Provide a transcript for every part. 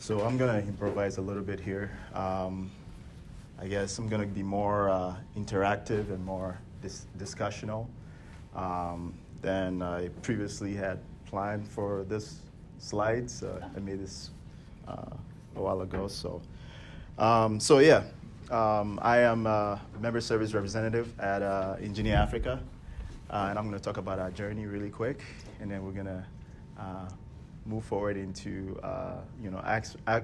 So I'm gonna improvise a little bit here. I guess I'm gonna be more interactive and more discussional than I previously had planned for this slides. I made this a while ago. I am a member service representative at Engineer Africa, and I'm gonna talk about our journey really quick, and then we're gonna move forward into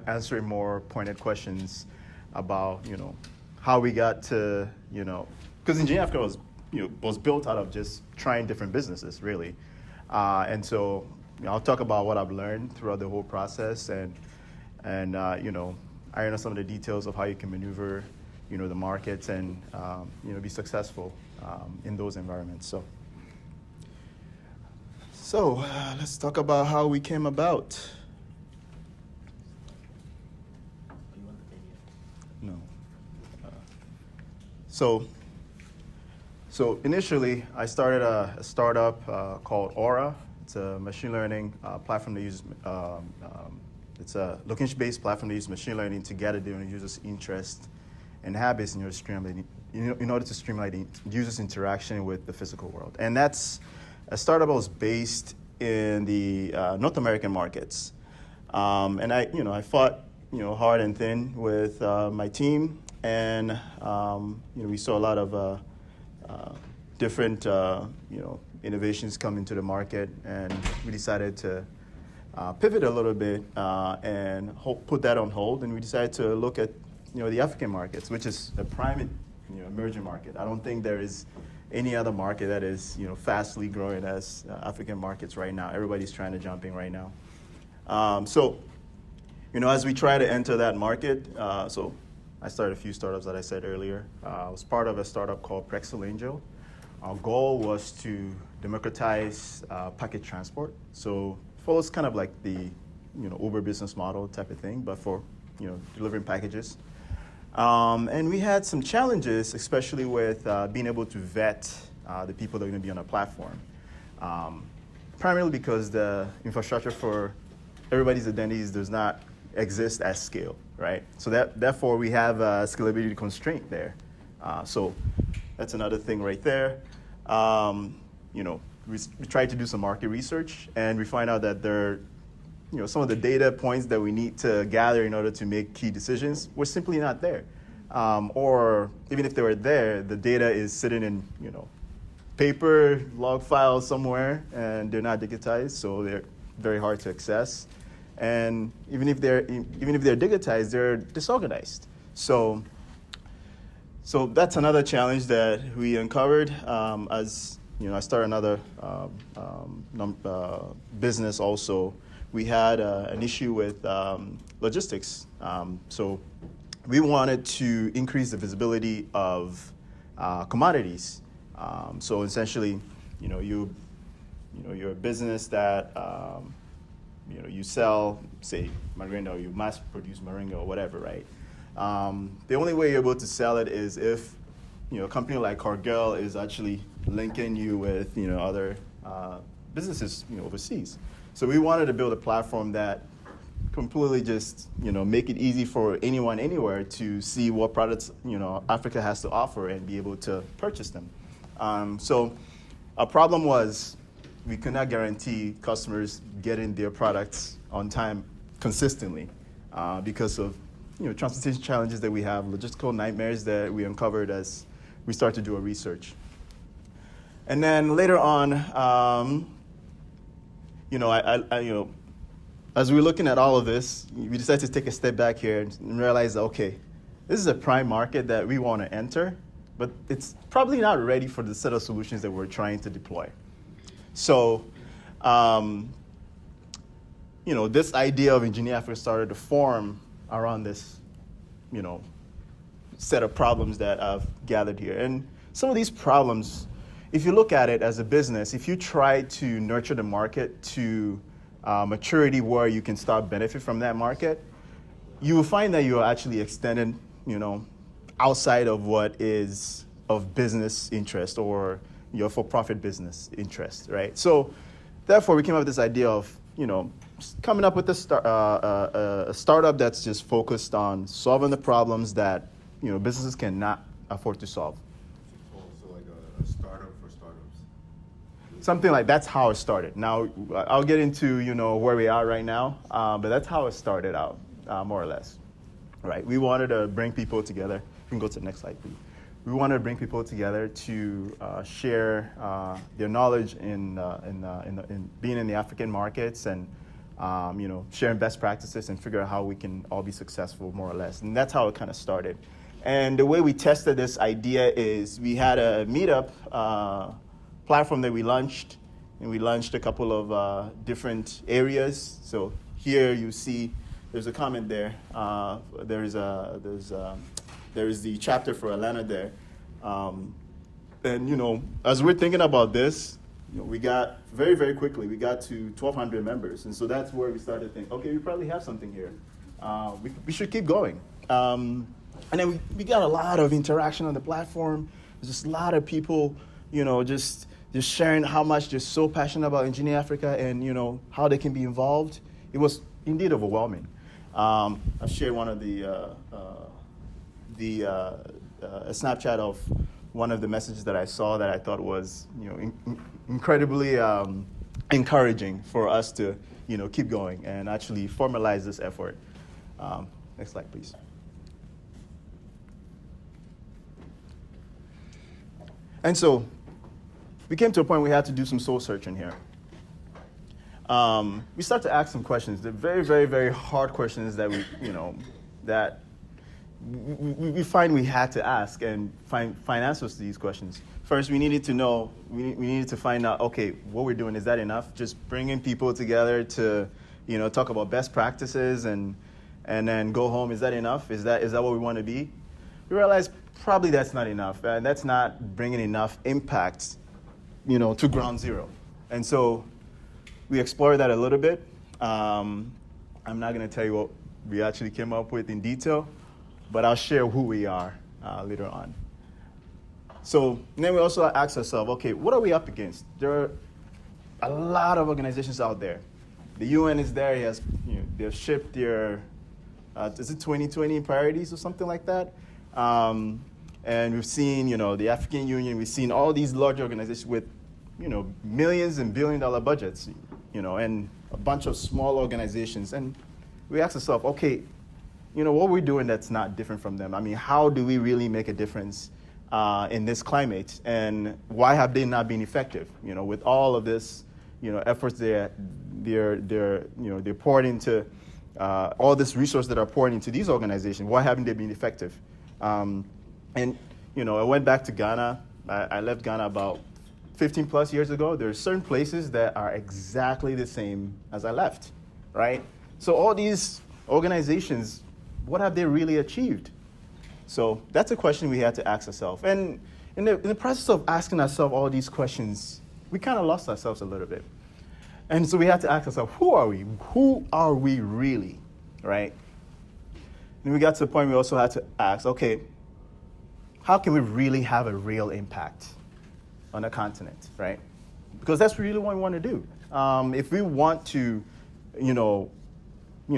answering more pointed questions about how we got to because Engineer Africa was built out of just trying different businesses really, and so I'll talk about what I've learned throughout the whole process and iron out some of the details of how you can maneuver the markets and be successful in those environments. So let's talk about how we came about. No. So initially, I started a startup called Aura. It's a machine learning platform that uses, it's a location-based platform that uses machine learning to gather the user's interest and habits in order to streamline the user's interaction with the physical world. And that's a startup that was based in the North American markets. And I fought hard and thin with my team, and we saw a lot of different innovations come into the market, and we decided to pivot a little bit and put that on hold, and we decided to look at the African markets, which is a prime emerging market. I don't think there is any other market that is fastly growing as African markets right now. Everybody's trying to jump in right now. As we try to enter that market, so I started a few startups that I said earlier. I was part of a startup called Prexel Angel. Our goal was to democratize package transport. So it follows kind of like the Uber business model type of thing, but for delivering packages. And we had some challenges, especially with being able to vet the people that are going to be on our platform. Primarily because the infrastructure for everybody's identities does not exist at scale, right? So therefore we have a scalability constraint there. So that's another thing right there. We tried to do some market research, and we find out that there are some of the data points that we need to gather in order to make key decisions were simply not there. Or even if they were there, the data is sitting in paper log files somewhere, and they're not digitized, so they're very hard to access. And even if they're digitized, they're disorganized. So that's another challenge that we uncovered as I started another business also. We had an issue with logistics. So we wanted to increase the visibility of commodities. So essentially, you're a business that you sell, say, Moringa, or you mass produce Moringa or whatever, right? The only way you're able to sell it is if a company like Cargill is actually linking you with other businesses overseas. So we wanted to build a platform that completely just make it easy for anyone anywhere to see what products Africa has to offer and be able to purchase them. So our problem was we could not guarantee customers getting their products on time consistently because of transportation challenges that we have, logistical nightmares that we uncovered as we started to do our research. And then later on, as we were looking at all of this, we decided to take a step back here and realize that, okay, this is a prime market that we want to enter, but it's probably not ready for the set of solutions that we're trying to deploy. So, this idea of Engineer Africa started to form around this, set of problems that I've gathered here. And some of these problems, if you look at it as a business, if you try to nurture the market to maturity where you can start benefit from that market, you will find that you are actually extending, outside of what is of business interest or your for-profit business interest, right? So therefore, we came up with this idea of, coming up with a startup that's just focused on solving the problems that businesses cannot afford to solve. Oh, so like a startup for startups. Something like that's how it started. Now I'll get into where we are right now, but that's how it started out, more or less. Right? We wanted to bring people together. You can go to the next slide, please. We wanted to bring people together to share their knowledge in being in the African markets and sharing best practices and figure out how we can all be successful, more or less. And that's how it kind of started. And the way we tested this idea is we had a meetup platform that we launched, and we launched a couple of different areas. So here you see there's a comment there. There is the chapter for Atlanta there. And as we're thinking about this, we got very, very quickly, we got to 1,200 members. And so that's where we started to think, okay, we probably have something here. We should keep going. And then we got a lot of interaction on the platform. There's just a lot of people, just sharing how much they're so passionate about Engineering Africa and, how they can be involved. It was indeed overwhelming. I shared one of a Snapchat of one of the messages that I saw that I thought was, incredibly encouraging for us to, keep going and actually formalize this effort. Next slide, please. And so we came to a point where we had to do some soul searching here. We start to ask some questions. They're very, very, very hard questions that we find we had to ask and find answers to these questions. First, we needed to know, we needed to find out, okay, what we're doing, is that enough? Just bringing people together to, talk about best practices and then go home, is that enough? Is that what we want to be? We realized probably that's not enough. That's not bringing enough impact, to ground zero. And so we explored that a little bit. I'm not going to tell you what we actually came up with in detail, but I'll share who we are later on. So then we also asked ourselves, okay, what are we up against? There are a lot of organizations out there. The UN is there. They've shipped their, is it 2020 priorities or something like that? And we've seen, the African Union. We've seen all these large organizations with, millions and billion-dollar budgets, and a bunch of small organizations. And we asked ourselves, okay, what we're doing that's not different from them. I mean, how do we really make a difference in this climate, and why have they not been effective? With all of this, efforts they're pouring into all this resource that are pouring into these organizations. Why haven't they been effective? And I went back to Ghana. I left Ghana about 15 plus years ago. There are certain places that are exactly the same as I left, right? So all these organizations, what have they really achieved? So that's a question we had to ask ourselves. And in the process of asking ourselves all these questions, we kind of lost ourselves a little bit. And so we had to ask ourselves, who are we? Who are we really, right? And we got to the point we also had to ask, okay, how can we really have a real impact on a continent, right? Because that's really what we want to do. If we want to,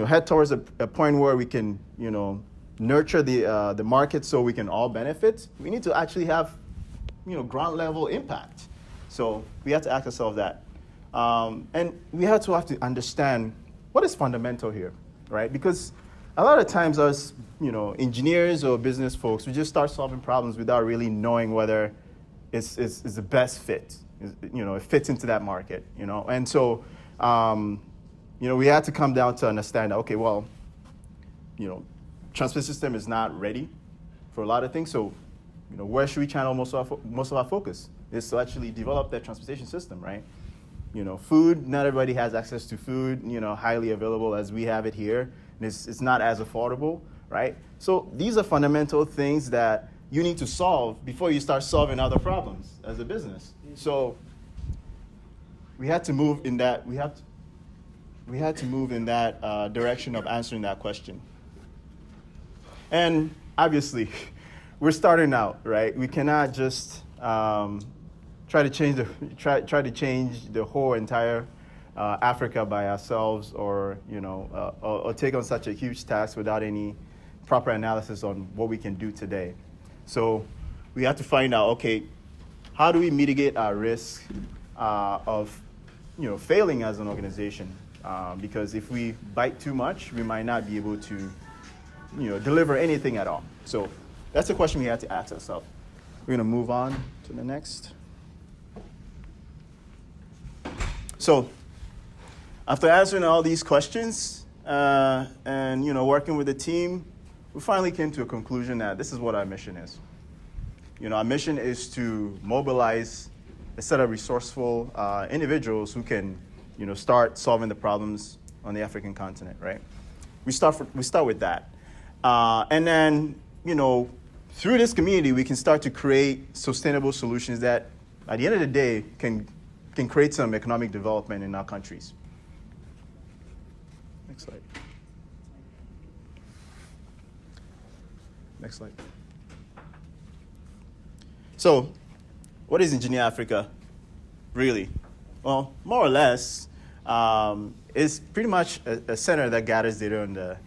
head towards a point where we can, nurture the market so we can all benefit, we need to actually have, ground level impact. So we had to ask ourselves that. And we have to understand what is fundamental here, right? Because a lot of times us, engineers or business folks, we just start solving problems without really knowing whether it's the best fit, it fits into that market, And so, we had to come down to understand, okay, well, transport system is not ready for a lot of things. So, where should we channel most of our focus? Is to actually develop that transportation system, right? Food, not everybody has access to food, highly available as we have it here. And it's not as affordable, right? So these are fundamental things that you need to solve before you start solving other problems as a business. So we had to move in that, direction of answering that question. And obviously, we're starting out, right? We cannot just try to change the whole entire Africa by ourselves, or or take on such a huge task without any proper analysis on what we can do today. So we have to find out, okay, how do we mitigate our risk of failing as an organization? Because if we bite too much, we might not be able to deliver anything at all. So that's a question we have to ask ourselves. We're going to move on to the next. So after answering all these questions and working with the team, we finally came to a conclusion that this is what our mission is. Our mission is to mobilize a set of resourceful individuals who can start solving the problems on the African continent, right? We start with that. And then, through this community, we can start to create sustainable solutions that, at the end of the day, can create some economic development in our countries. Next slide. Next slide. So, what is Engineer Africa, really? Well, more or less, it's pretty much a center that gathers data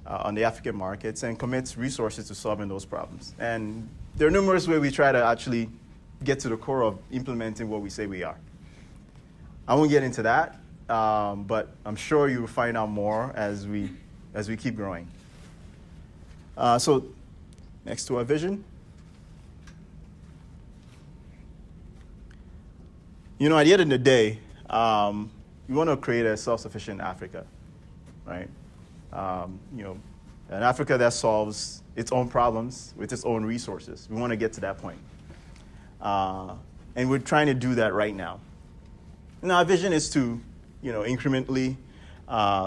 on the African markets and commits resources to solving those problems. And there are numerous ways we try to actually get to the core of implementing what we say we are. I won't get into that, but I'm sure you will find out more as we keep growing. So, next to our vision. At the end of the day, we want to create a self-sufficient Africa, right? An Africa that solves its own problems with its own resources. We want to get to that point. And we're trying to do that right now. And our vision is to, incrementally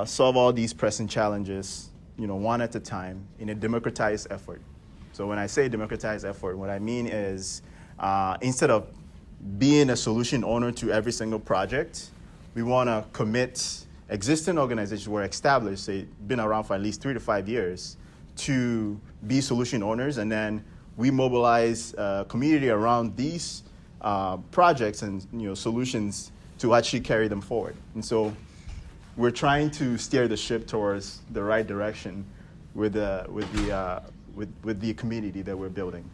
solve all these pressing challenges, one at a time in a democratized effort. So when I say democratized effort, what I mean is instead of being a solution owner to every single project, we want to commit existing organizations who are established, say, been around for at least 3 to 5 years, to be solution owners, and then we mobilize a community around these projects and solutions to actually carry them forward. And so we're trying to steer the ship towards the right direction with the community that we're building.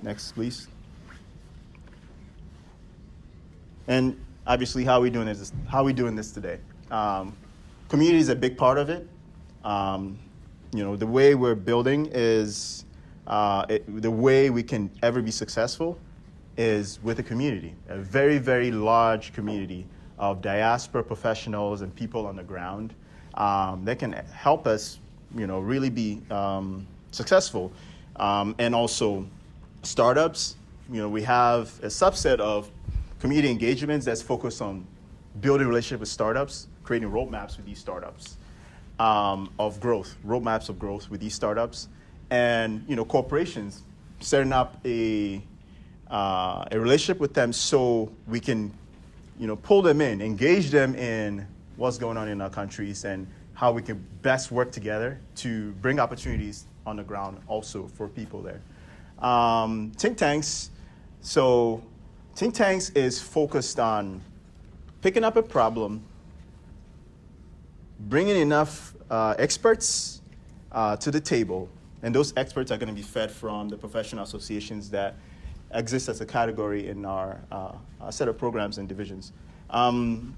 Next, please. And obviously, how are we doing this today? Community is a big part of it. The way we're building is the way we can ever be successful is with a community, a very, very large community of diaspora professionals and people on the ground that can help us, really be successful. And also startups. We have a subset of community engagements that's focused on building relationships with startups, creating roadmaps with these startups roadmaps of growth with these startups, and corporations setting up a relationship with them so we can pull them in, engage them in what's going on in our countries and how we can best work together to bring opportunities on the ground also for people there. Think tanks. So think tanks is focused on picking up a problem, bringing enough experts to the table, and those experts are going to be fed from the professional associations that exist as a category in our set of programs and divisions. And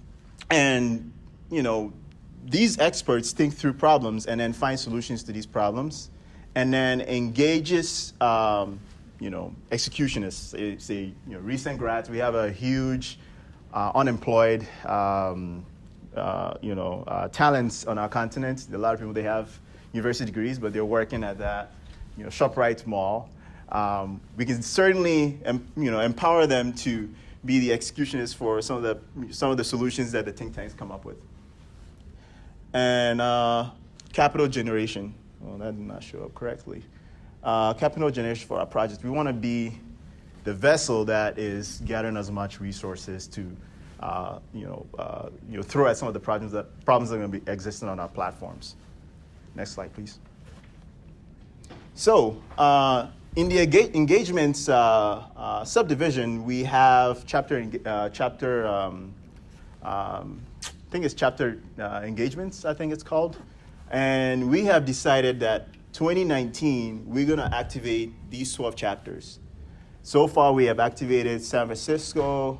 these experts think through problems and then find solutions to these problems, and then engages, executionists. Say, recent grads. We have a huge unemployed, talents on our continent. A lot of people, they have university degrees, but they're working at that, ShopRite mall. We can certainly, empower them to be the executionists for some of the solutions that the think tanks come up with. And capital generation. Well, that did not show up correctly. Capital generation for our projects. We want to be the vessel that is gathering as much resources to, throw at some of the problems that are going to be existing on our platforms. Next slide, please. So In the engagements subdivision, we have I think it's chapter engagements, I think it's called. And we have decided that 2019, we're going to activate these 12 chapters. So far, we have activated San Francisco,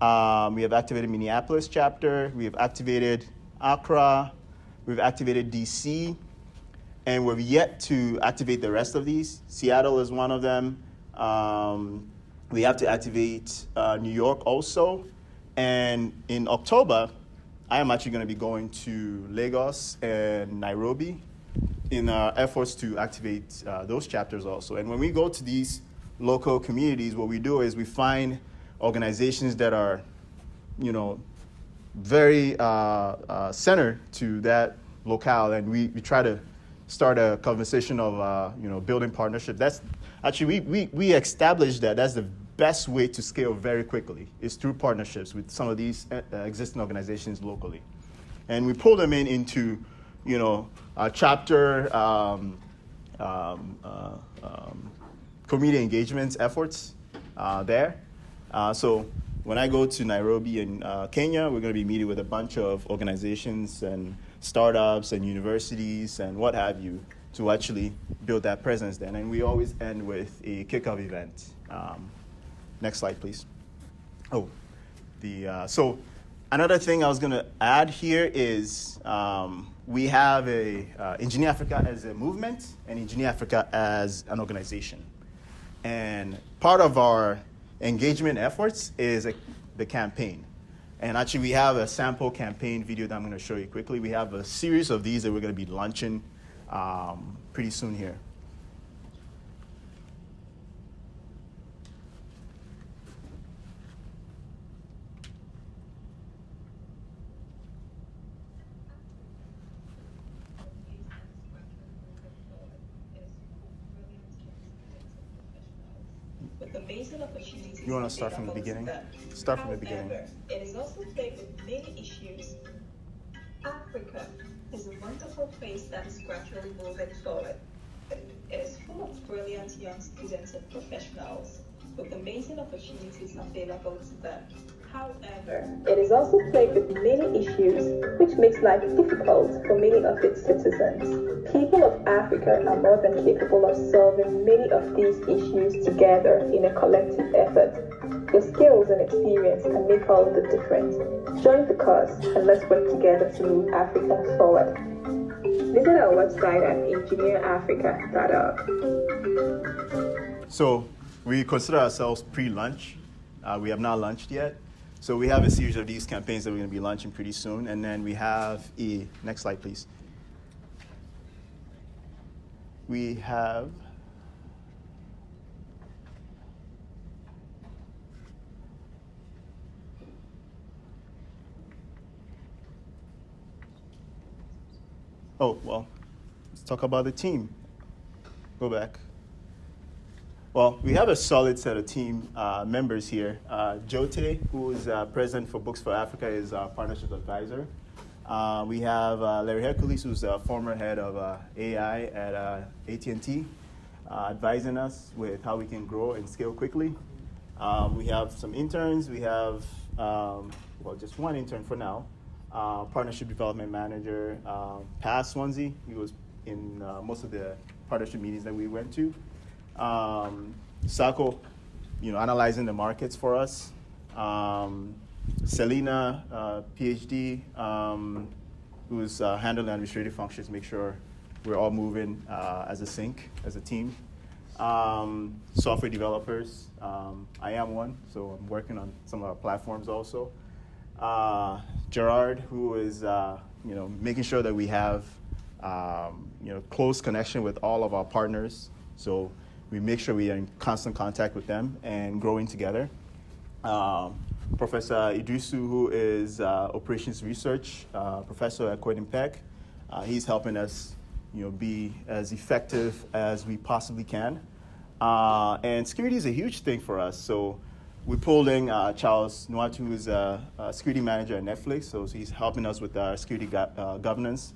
we have activated Minneapolis chapter, we have activated Accra, we've activated DC, and we've yet to activate the rest of these. Seattle is one of them. We have to activate New York also. And in October, I am actually going to be going to Lagos and Nairobi in our efforts to activate those chapters also. And when we go to these local communities, what we do is we find organizations that are, very centered to that locale, and we try to start a conversation of, building partnership. That's actually, we established that that's the best way to scale very quickly is through partnerships with some of these existing organizations locally. And we pull them into, chapter community engagements efforts there. So when I go to Nairobi in Kenya, we're going to be meeting with a bunch of organizations and startups and universities and what have you to actually build that presence then. And we always end with a kickoff event. Next slide, please. So another thing I was going to add here is we have Engineer Africa as a movement and Engineer Africa as an organization. And part of our engagement efforts is the campaign. And actually, we have a sample campaign video that I'm going to show you quickly. We have a series of these that we're going to be launching pretty soon here. You want to start from the beginning? Start from the beginning. It is also plagued with many issues. Africa is a wonderful place that is gradually moving forward. It is full of brilliant young students and professionals with amazing opportunities available to them. However, it is also plagued with many issues which makes life difficult for many of its citizens. People of Africa are more than capable of solving many of these issues together in a collective effort. Your skills and experience can make all the difference. Join the cause and let's work together to move Africa forward. Visit our website at engineerafrica.org. So we consider ourselves pre-launch. We have not launched yet. So we have a series of these campaigns that we're going to be launching pretty soon. And then we have next slide, please. We have let's talk about the team. Go back. Well, we have a solid set of team members here. Jote, who is president for Books for Africa, is our partnerships advisor. We have Larry Hercules, who's a former head of AI at AT&T, advising us with how we can grow and scale quickly. We have some interns. We have, just one intern for now, partnership development manager, Paz Swansea. He was in most of the partnership meetings that we went to. Sako, analyzing the markets for us. Selena, PhD, who's handling administrative functions, make sure we're all moving as a sync, as a team. Software developers, I am one, so I'm working on some of our platforms also. Gerard, who is making sure that we have close connection with all of our partners, so we make sure we are in constant contact with them and growing together. Professor Idrisu, who is operations research professor at Croydon Peck, he's helping us be as effective as we possibly can. And security is a huge thing for us, so we pulled in Charles Nwatu, who is a security manager at Netflix, so he's helping us with our security governance.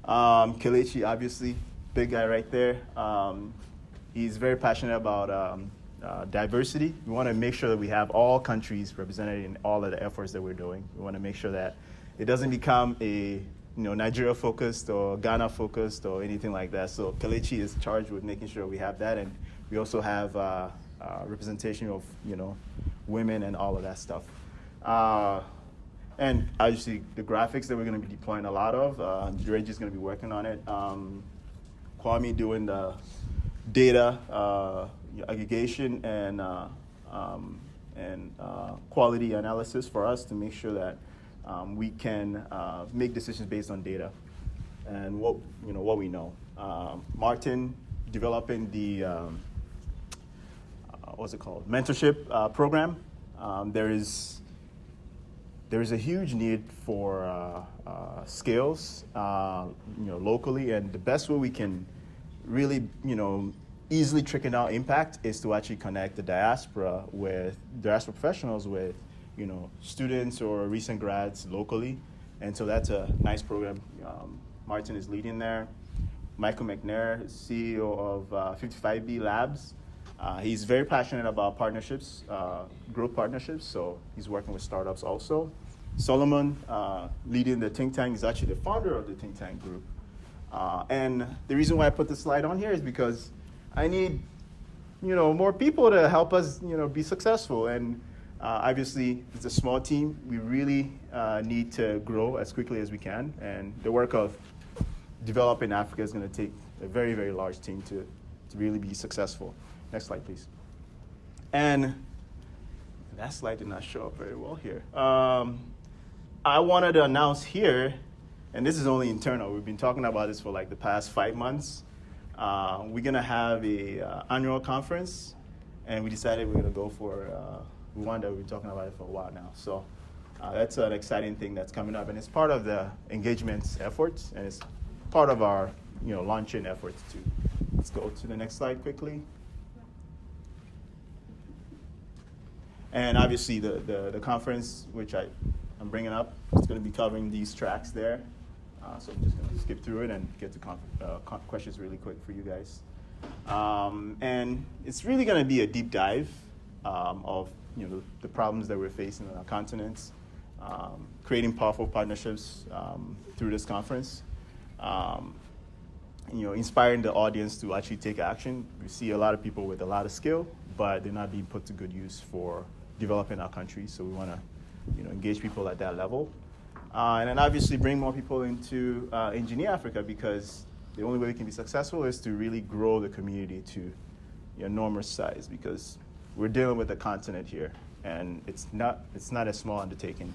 Kelechi, obviously, big guy right there. he's very passionate about diversity. We want to make sure that we have all countries represented in all of the efforts that we're doing. We want to make sure that it doesn't become a Nigeria focused or Ghana focused or anything like that. So Kelechi is charged with making sure we have that, and we also have representation of women and all of that stuff. And obviously the graphics that we're going to be deploying a lot of. Reggie's going to be working on it. Kwame doing the data aggregation and quality analysis for us to make sure that we can make decisions based on data and what we know. Martin developing the what's it called, mentorship program. There is a huge need for skills, locally, and the best way we can really, easily trickle down impact is to actually connect the diaspora professionals with, students or recent grads locally, and so that's a nice program. Martin is leading there. Michael McNair, CEO of 55B Labs. He's very passionate about partnerships, growth partnerships, so he's working with startups also. Solomon, leading the think tank, is actually the founder of the think tank group. And the reason why I put this slide on here is because I need, more people to help us, be successful. And obviously, it's a small team. We really need to grow as quickly as we can. And the work of developing Africa is going to take a very, very large team to really be successful. Next slide, please. And that slide did not show up very well here. I wanted to announce here, and this is only internal. We've been talking about this for like the past 5 months. We're gonna have a annual conference, and we decided we're gonna go for one that we've been talking about it for a while now. So that's an exciting thing that's coming up, and it's part of the engagements efforts, and it's part of our launching efforts too. Let's go to the next slide quickly. And obviously the conference, which I'm bringing up, is going to be covering these tracks there. So I'm just going to skip through it and get to questions really quick for you guys. And it's really going to be a deep dive of the problems that we're facing on our continents, creating powerful partnerships through this conference, inspiring the audience to actually take action. We see a lot of people with a lot of skill, but they're not being put to good use for developing our country. So we want to engage people at that level. And then obviously bring more people into Engineer Africa, because the only way we can be successful is to really grow the community to enormous size, because we're dealing with a continent here, and it's not a small undertaking.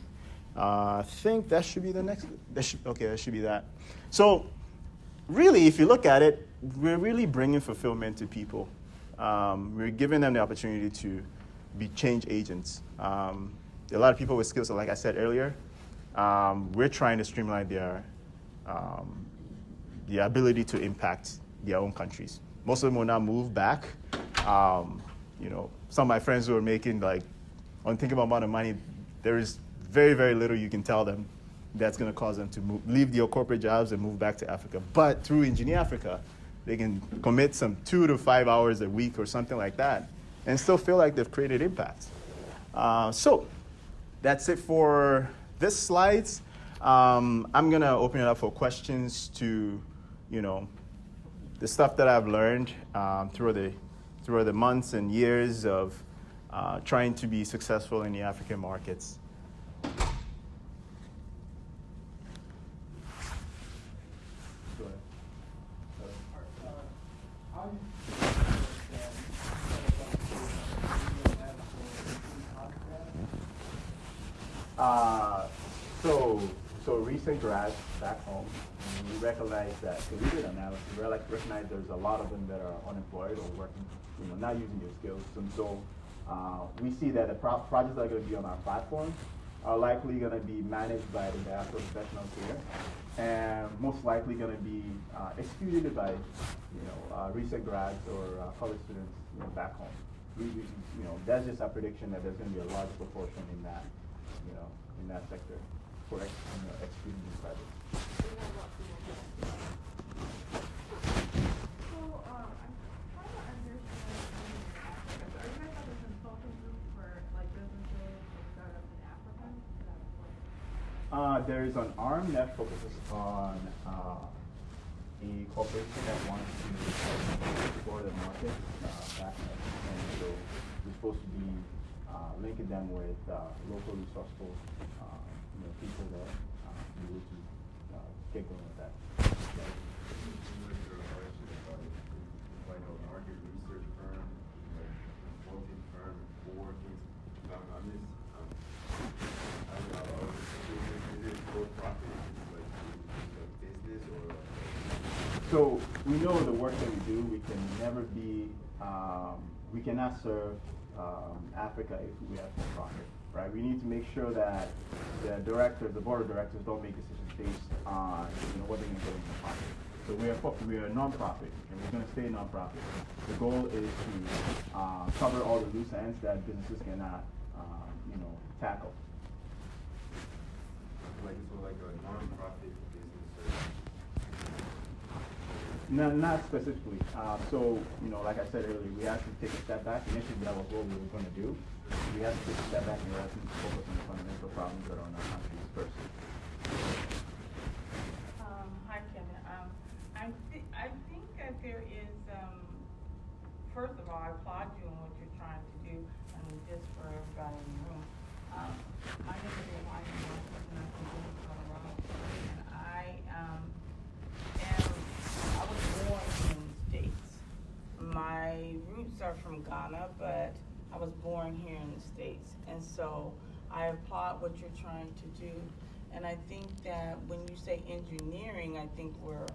I think that should be the next. That should be that. So really, if you look at it, we're really bringing fulfillment to people. We're giving them the opportunity to be change agents. A lot of people with skills, like I said earlier, we're trying to streamline their ability to impact their own countries. Most of them will not move back. Some of my friends who are making like unthinkable amount of money, there is very, very little you can tell them that's going to cause them to leave their corporate jobs and move back to Africa. But through Engineer Africa, they can commit some 2 to 5 hours a week or something like that and still feel like they've created impact. So that's it for this slides. I'm going to open it up for questions to, the stuff that I've learned through the months and years of trying to be successful in the African markets. So recent grads back home, we recognize that, so we did analysis, we recognize there's a lot of them that are unemployed or working, not using their skills. And so we see that the projects that are going to be on our platform are likely going to be managed by the diaspora professionals here, and most likely going to be executed by recent grads or college students back home. That's just our prediction that there's going to be a large proportion in that in that sector for executing these projects. So I'm trying to There is an arm that focuses on a corporation that wants to explore the market backnet, and so we're supposed to be linking them with local resourceful people there to be able to get going with that. Like a market research firm, like consulting firm, co-working. Is it for profit? Like business or? So we know the work that we do. We can never be. We cannot serve Africa if we have no profit, right? We need to make sure that the board of directors, don't make decisions based on what they're going to get in the pocket. So we are a non-profit, and we're going to stay a non-profit. The goal is to cover all the loose ends that businesses cannot, tackle. Like a non-profit business. No, not specifically. So, like I said earlier, we have to take a step back. Initially, that was what we were going to do. We have to take a step back and we have to focus on the fundamental problems that are in our country first. Hi, Kevin. I think that there is, first of all, I applaud you on what you're trying to do, just for everybody in the room. My name is Elijah Johnson, and I'm from Denver, Colorado, and I was born in the States. My roots are from Ghana, but I was born here in the States, and so I applaud what you're trying to do. And I think that when you say engineering, I think where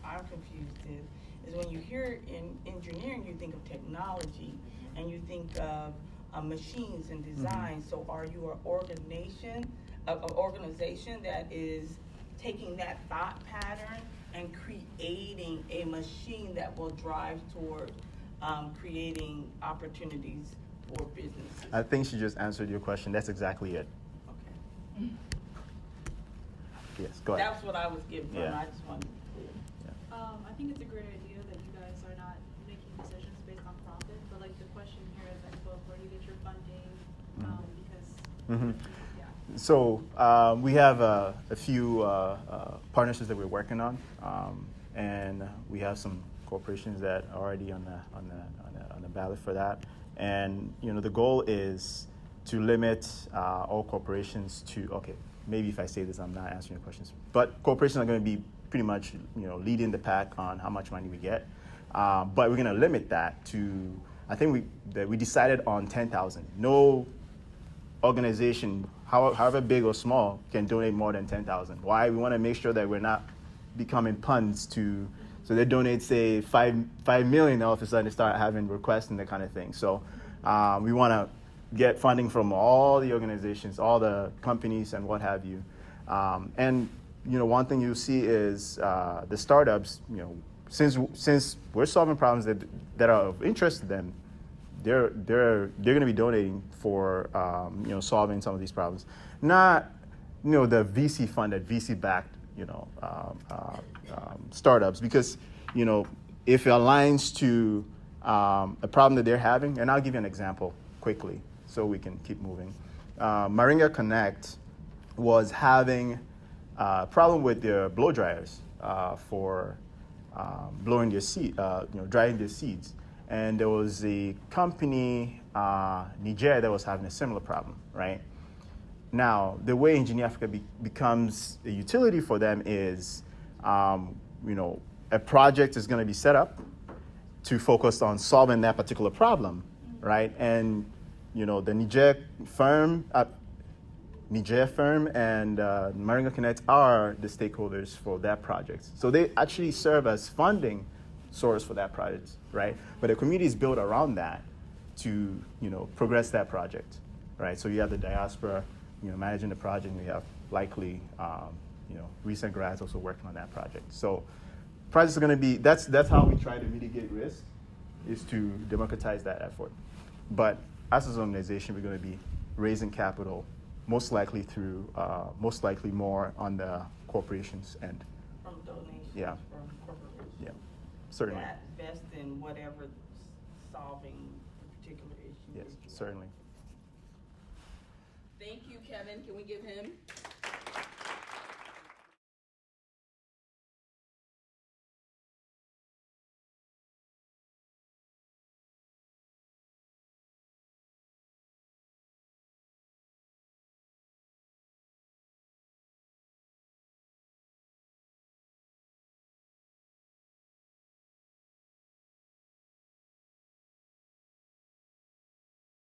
I'm confused is when you hear in engineering, you think of technology and you think of machines and design. So are you an organization that is taking that thought pattern and creating a machine that will drive toward creating opportunities for businesses? I think she just answered your question. That's exactly it. Okay. Yes, go ahead. That's what I was getting from. Yeah. I just wanted to be clear. I think it's a great idea that you guys are not making decisions based on profit, but like the question here is, I suppose, where do you get your funding? Because, yeah. So we have a few partnerships that we're working on, and we have some corporations that are already on the ballot for that. And the goal is to limit all corporations to, okay, maybe if I say this, I'm not answering your questions, but corporations are going to be pretty much leading the pack on how much money we get, but we're going to limit that to, I think we decided on 10,000. No organization, however big or small, can donate more than 10,000. Why? We want to make sure that we're not becoming punts so they donate, say, 5 million, all of a sudden they start having requests and that kind of thing. So we want to get funding from all the organizations, all the companies and what have you. And one thing you see is the startups, since we're solving problems that are of interest to them, they're going to be donating for solving some of these problems. Not the VC funded, VC backed startups, because if it aligns to a problem that they're having, and I'll give you an example quickly so we can keep moving. Moringa Connect was having a problem with their blow dryers for blowing their seed, drying their seeds. And there was a company, Niger, that was having a similar problem, right? Now, the way Engineer Africa becomes a utility for them is, a project is going to be set up to focus on solving that particular problem, right? And, the Niger firm and Moringa Connect are the stakeholders for that project. So they actually serve as funding source for that project, right? But the community is built around that to, progress that project, right? So you have the diaspora, managing the project, and you have likely, recent grads also working on that project. So projects are going to be, that's how we try to mitigate risk, is to democratize that effort. But as an organization, we're going to be raising capital, most likely more on the corporations end. From donations, Yeah. from corporations. Yeah, certainly. That best in whatever solving a particular issue. Yes, is. certainly. Thank you, Kevin. Can we give him